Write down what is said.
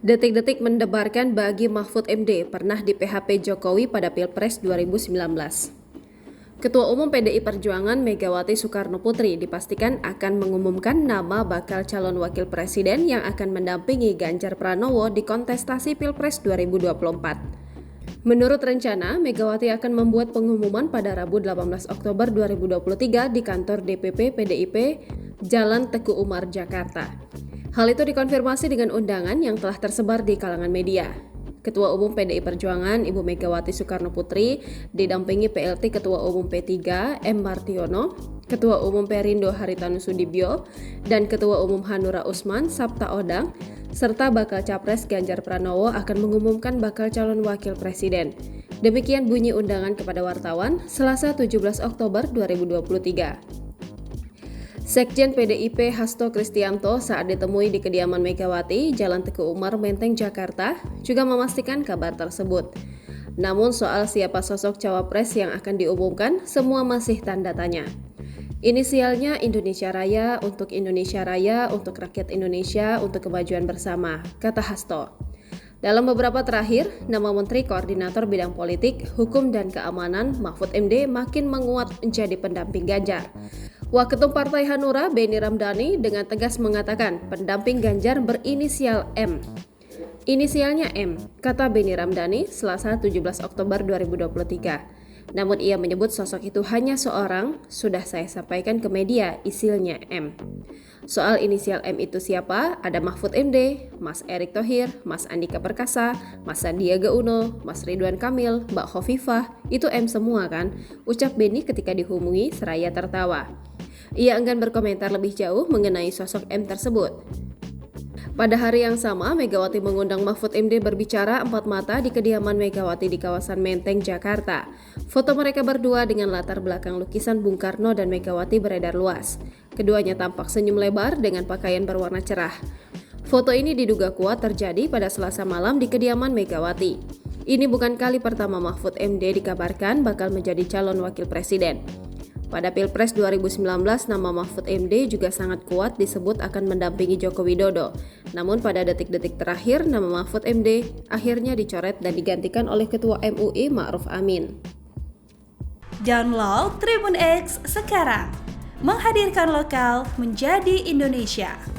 Detik-detik mendebarkan bagi Mahfud MD pernah di PHP Jokowi pada Pilpres 2019. Ketua Umum PDI Perjuangan Megawati Soekarnoputri dipastikan akan mengumumkan nama bakal calon wakil presiden yang akan mendampingi Ganjar Pranowo di kontestasi Pilpres 2024. Menurut rencana, Megawati akan membuat pengumuman pada Rabu 18 Oktober 2023 di kantor DPP PDIP Jalan Teguh Umar, Jakarta. Hal itu dikonfirmasi dengan undangan yang telah tersebar di kalangan media. Ketua Umum PDI Perjuangan Ibu Megawati Soekarnoputri didampingi PLT Ketua Umum P3 M. Martiono, Ketua Umum Perindo Haritanu Sudibyo, dan Ketua Umum Hanura Usman Sabta Odang, serta bakal Capres Ganjar Pranowo akan mengumumkan bakal calon wakil presiden. Demikian bunyi undangan kepada wartawan Selasa 17 Oktober 2023. Sekjen PDIP Hasto Kristianto saat ditemui di kediaman Megawati, Jalan Teguh Umar, Menteng, Jakarta, juga memastikan kabar tersebut. Namun soal siapa sosok cawapres yang akan diumumkan, semua masih tanda tanya. Inisialnya Indonesia Raya, untuk rakyat Indonesia, untuk kemajuan bersama, kata Hasto. Dalam beberapa terakhir, nama Menteri Koordinator Bidang Politik, Hukum dan Keamanan Mahfud MD makin menguat menjadi pendamping Ganjar. Waketum Partai Hanura Benny Ramdhani dengan tegas mengatakan pendamping Ganjar berinisial M. Inisialnya M, kata Benny Ramdhani Selasa 17 Oktober 2023. Namun ia menyebut sosok itu hanya seorang, sudah saya sampaikan ke media, isilnya M. Soal inisial M itu siapa? Ada Mahfud MD, Mas Erick Thohir, Mas Andika Perkasa, Mas Sandiaga Uno, Mas Ridwan Kamil, Mbak Khofifah, itu M semua kan? Ucap Benny ketika dihubungi seraya tertawa. Ia enggan berkomentar lebih jauh mengenai sosok M tersebut. Pada hari yang sama, Megawati mengundang Mahfud MD berbicara empat mata di kediaman Megawati di kawasan Menteng, Jakarta. Foto mereka berdua dengan latar belakang lukisan Bung Karno dan Megawati beredar luas. Keduanya tampak senyum lebar dengan pakaian berwarna cerah. Foto ini diduga kuat terjadi pada Selasa malam di kediaman Megawati. Ini bukan kali pertama Mahfud MD dikabarkan bakal menjadi calon wakil presiden. Pada Pilpres 2019, nama Mahfud MD juga sangat kuat disebut akan mendampingi Joko Widodo. Namun pada detik-detik terakhir, nama Mahfud MD akhirnya dicoret dan digantikan oleh Ketua MUI Ma'ruf Amin. Download Tribun X sekarang, menghadirkan lokal menjadi Indonesia.